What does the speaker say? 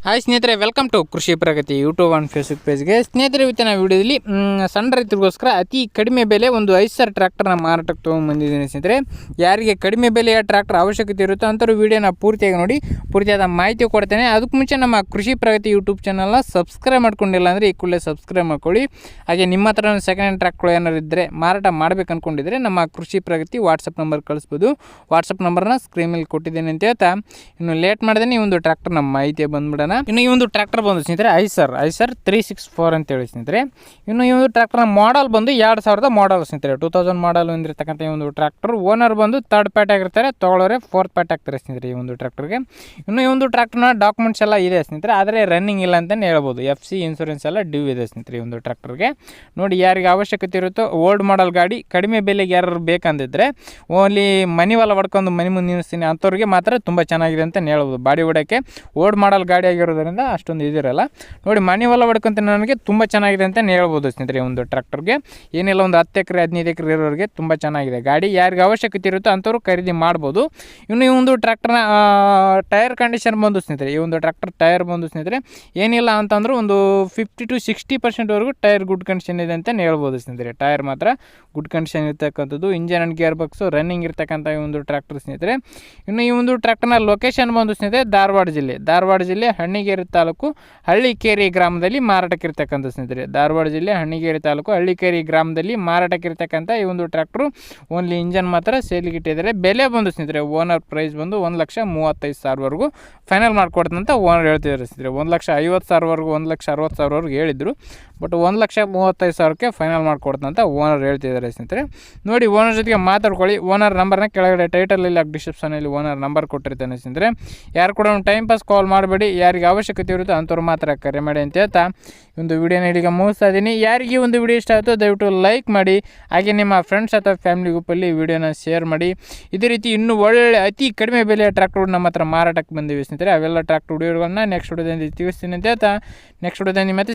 Hi ಸ್ನೇಹಿತರೆ, welcome to ಕೃಷಿ ಪ್ರಗತಿ YouTube and Facebook ಪೇಜ್ಗೆ. ಸ್ನೇಹಿತರೆ, ಇವತ್ತಿನ ವಿಡಿಯೋದಲ್ಲಿ ಸಣ್ಣ ರೈತರಿಗೋಸ್ಕರ ಅತಿ ಕಡಿಮೆ ಬೆಲೆ ಒಂದು ಐಸರ್ ಟ್ರ್ಯಾಕ್ಟರ್ನ ಮಾರಾಟಕ್ಕೆ ತೊಗೊಂಡ್ಬಂದಿದ್ದೀನಿ. ಸ್ನೇಹಿತರೆ, ಯಾರಿಗೆ ಕಡಿಮೆ ಬೆಲೆಯ ಟ್ರ್ಯಾಕ್ಟರ್ ಅವಶ್ಯಕತೆ ಇರುತ್ತೋ ಅಂಥವ್ರು ವೀಡಿಯೋನ ಪೂರ್ತಿಯಾಗಿ ನೋಡಿ, ಪೂರ್ತಿಯಾದ ಮಾಹಿತಿ ಕೊಡ್ತೇನೆ. ಅದಕ್ಕೆ ಮುಂಚೆ ನಮ್ಮ ಕೃಷಿ ಪ್ರಗತಿ ಯೂಟ್ಯೂಬ್ ಚಾನಲ್ನ ಸಬ್ಸ್ಕ್ರೈಬ್ ಮಾಡ್ಕೊಂಡಿಲ್ಲ ಅಂದರೆ ಈ ಕೂಡಲೇ ಸಬ್ಸ್ಕ್ರೈಬ್ ಮಾಡ್ಕೊಳ್ಳಿ. ಹಾಗೆ ನಿಮ್ಮ ಹತ್ರ ಸೆಕೆಂಡ್ ಹ್ಯಾಂಡ್ ಟ್ರ್ಯಾಕ್ಟರ್ ಏನಾರು ಇದ್ದರೆ ಮಾರಾಟ ಮಾಡಬೇಕು ಅಂದ್ಕೊಂಡಿದ್ರೆ ನಮ್ಮ ಕೃಷಿ ಪ್ರಗತಿ ವಾಟ್ಸಪ್ ನಂಬರ್ ಕಳಿಸ್ಬೋದು. ವಾಟ್ಸಪ್ ನಂಬರ್ನ ಸ್ಕ್ರೀನ್ ಮೇಲೆ ಕೊಟ್ಟಿದ್ದೀನಿ ಅಂತ ಹೇಳ್ತಾ, ಇನ್ನು ಲೇಟ್ ಮಾಡಿದ್ರೆ ಈ ಒಂದು ಟ್ರ್ಯಾಕ್ಟರ್ ನಮ್ಮ ಮಾಹಿತಿ ಬಂದ್ಬಿಡೋಣ. ಇನ್ನು ಈ ಒಂದು ಟ್ರ್ಯಾಕ್ಟರ್ ಬಂದು ಸ್ನೇಹಿತರೆ ಐಸರ್ 364 ಅಂತೇಳಿ ಸ್ನೇಹಿತರೆ. ಇನ್ನು ಈ ಒಂದು ಟ್ರ್ಯಾಕ್ಟರ್ನ ಮಾಡಲ್ ಬಂದು 2000 ಮಾಡಲ್ ಸ್ನೇಹಿತರೆ, 2000 ಮಾಡಲ್ ಹೊಂದಿರತಕ್ಕಂಥ ಈ ಒಂದು ಟ್ರ್ಯಾಕ್ಟರ್. ಓನರ್ ಬಂದು 3rd ಪಾರ್ಟಿ ಆಗಿರ್ತಾರೆ, ತೊಗೊಳೋರೆ 4th ಪಾರ್ಟಿ ಆಗ್ತಾರೆ ಸ್ನೇಹಿತರೆ ಈ ಒಂದು ಟ್ರ್ಯಾಕ್ಟರ್ಗೆ. ಇನ್ನು ಈ ಒಂದು ಟ್ರ್ಯಾಕ್ಟರ್ನ ಡಾಕ್ಯುಮೆಂಟ್ಸ್ ಎಲ್ಲ ಇದೆ ಸ್ನೇಹಿತರೆ, ಆದರೆ ರನ್ನಿಂಗ್ ಇಲ್ಲ ಅಂತಲೇ ಹೇಳ್ಬೋದು. FC ಇನ್ಸೂರೆನ್ಸ್ ಎಲ್ಲ ಡ್ಯೂ ಇದೆ ಸ್ನೇಹಿತರೆ ಈ ಒಂದು ಟ್ರ್ಯಾಕ್ಟರ್ಗೆ. ನೋಡಿ, ಯಾರಿಗೆ ಅವಶ್ಯಕತೆ ಇರುತ್ತೋ ಓಲ್ಡ್ ಮಾಡಲ್ ಗಾಡಿ ಕಡಿಮೆ ಬೆಲೆಗೆ ಯಾರು ಬೇಕಂದಿದ್ರೆ ಓನ್ಲಿ ಮನಿ ಹೊಲ ಹೊಡ್ಕೊಂಡು ಮನೆ ಮುಂದೆ ನಿಲ್ಲಿಸ್ತೀನಿ ಅಂಥವ್ರಿಗೆ ಮಾತ್ರ ತುಂಬ ಚೆನ್ನಾಗಿದೆ ಅಂತ ಹೇಳ್ಬೋದು. ಬಾಡಿ ಹೊಡೋಕ್ಕೆ ಓಲ್ಡ್ ಮಾಡಲ್ ಗಾಡಿ ಆಗಿರೋದ್ರಿಂದ ಅಷ್ಟೊಂದು ಇದಿರಲ್ಲ. ನೋಡಿ, ಮನೆ ಹೊಲ ಹೊಡ್ಕೊಂತ ನನಗೆ ತುಂಬ ಚೆನ್ನಾಗಿದೆ ಅಂತ ಹೇಳ್ಬೋದು ಸ್ನೇಹಿತರೆ. ಒಂದು ಟ್ರ್ಯಾಕ್ಟರ್ಗೆ ಏನಿಲ್ಲ ಒಂದು 10 ಎಕರೆ 15 ಎಕರೆ ಇರೋರಿಗೆ ತುಂಬ ಚೆನ್ನಾಗಿದೆ ಗಾಡಿ. ಯಾರಿಗೆ ಅವಶ್ಯಕತೆ ಇರುತ್ತೋ ಅಂಥವ್ರು ಖರೀದಿ ಮಾಡ್ಬೋದು. ಇನ್ನು ಈ ಒಂದು ಟ್ರ್ಯಾಕ್ಟರ್ನ ಟೈರ್ ಕಂಡೀಷನ್ ಬಂದು ಸ್ನೇಹಿತರೆ, ಈ ಒಂದು ಟ್ರ್ಯಾಕ್ಟರ್ ಟೈರ್ ಬಂದು ಸ್ನೇಹಿತರೆ ಏನಿಲ್ಲ ಅಂತಂದ್ರೆ ಒಂದು 50 to 60% ಟೈರ್ ಗುಡ್ ಕಂಡೀಷನ್ ಇದೆ ಅಂತ ಹೇಳ್ಬೋದು ಸ್ನೇಹಿತರೆ. ಟೈರ್ ಮಾತ್ರ ಗುಡ್ ಕಂಡೀಷನ್ ಇರ್ತಕ್ಕಂಥದ್ದು. Engine and gear box running ಇರ್ತಕ್ಕಂಥ ಈ ಒಂದು ಟ್ರ್ಯಾಕ್ಟರ್ ಸ್ನೇಹಿತರೆ. ಇನ್ನು ಈ ಒಂದು ಟ್ರ್ಯಾಕ್ಟರ್ನ ಲೊಕೇಶನ್ ಬಂದು ಸ್ನೇಹಿತರೆ ಧಾರವಾಡ ಜಿಲ್ಲೆ ಹಣ್ಣಿಗೇರಿ ತಾಲೂಕು ಹಳ್ಳಿಕೇರಿ ಗ್ರಾಮದಲ್ಲಿ ಮಾರಾಟಕ್ಕಿರ್ತಕ್ಕಂಥ ಸ್ನೇಹಿತರೆ. ಧಾರವಾಡ ಜಿಲ್ಲೆ ಹಣ್ಣಿಗೇರಿ ತಾಲೂಕು ಹಳ್ಳಿಕೇರಿ ಗ್ರಾಮದಲ್ಲಿ ಮಾರಾಟಕ್ಕಿರ್ತಕ್ಕಂಥ ಈ ಒಂದು ಟ್ರ್ಯಾಕ್ಟರು ಓನ್ಲಿ ಇಂಜನ್ ಮಾತ್ರ ಸೇಲಿಗಿಟ್ಟಿದ್ದಾರೆ. ಬೆಲೆ ಬಂದು ಸ್ನೇಹಿತರೆ ಓನರ್ ಪ್ರೈಸ್ ಬಂದು 1,35,000 ಫೈನಲ್ ಮಾಡಿಕೊಡ್ತಂತ ಓನರ್ ಹೇಳ್ತಿದ್ದಾರೆ ಸ್ನೇಹಿತರೆ. 1,50,000 1,60,000 ಹೇಳಿದ್ರು, ಬಟ್ 1,35,000 ಫೈನಲ್ ಮಾಡಿಕೊಡ್ತಂತ ಓನರ್ ಹೇಳ್ತಿದ್ದಾರೆ ಸ್ನೇಹಿತರೆ. ನೋಡಿ, ಓನರ್ ಜೊತೆಗೆ ಮಾತಾಡ್ಕೊಳ್ಳಿ. ಓನರ್ ನಂಬರ್ನ ಕೆಳಗಡೆ ಟೈಟಲಲ್ಲಿ ಡಿಸ್ಕ್ರಿಪ್ಷನಲ್ಲಿ ಓನರ್ ನಂಬರ್ ಕೊಟ್ಟಿರ್ತಾನೆ ಸ್ನೇಹಿತರೆ. ಯಾರು ಕೂಡ ಒಂದು ಟೈಮ್ ಪಾಸ್ ಕಾಲ್ ಮಾಡಬೇಡಿ, ಯಾರಿಗೆ ಅವಶ್ಯಕತೆ ಇರುತ್ತೋ ಅಂಥವ್ರು ಮಾತ್ರ ಕರೆ ಮಾಡಿ ಅಂತ ಹೇಳ್ತಾ ಒಂದು ವಿಡಿಯೋನ ಈಗ ಮುಗಿಸ್ತಾ ಇದ್ದೀನಿ. ಯಾರಿಗೆ ಒಂದು ವಿಡಿಯೋ ಇಷ್ಟ ಆಯಿತು ದಯವಿಟ್ಟು ಲೈಕ್ ಮಾಡಿ, ಹಾಗೆ ನಿಮ್ಮ ಫ್ರೆಂಡ್ಸ್ ಅಥವಾ ಫ್ಯಾಮಿಲಿ ಗ್ರೂಪಲ್ಲಿ ವಿಡಿಯೋನ ಶೇರ್ ಮಾಡಿ. ಇದೇ ರೀತಿ ಇನ್ನೂ ಒಳ್ಳೆ ಅತಿ ಕಡಿಮೆ ಬೆಲೆಯ ಟ್ರ್ಯಾಕ್ಟರ್ ನಮ್ಮ ಹತ್ರ ಮಾರಾಟಕ್ಕೆ ಬಂದಿವೆ ಸ್ನೇಹಿತರೆ. ಅವೆಲ್ಲ ಟ್ರ್ಯಾಕ್ಟರ್ ವಿಡಿಯೋಗಳನ್ನ ನೆಕ್ಸ್ಟ್ ವಿಡಿಯೋದಲ್ಲಿ ತಿಳಿಸ್ತೀನಿ ಅಂತ ಹೇಳ್ತಾ ನೆಕ್ಸ್ಟ್ ವಿಡಿಯೋದಲ್ಲಿ ಮತ್ತೆ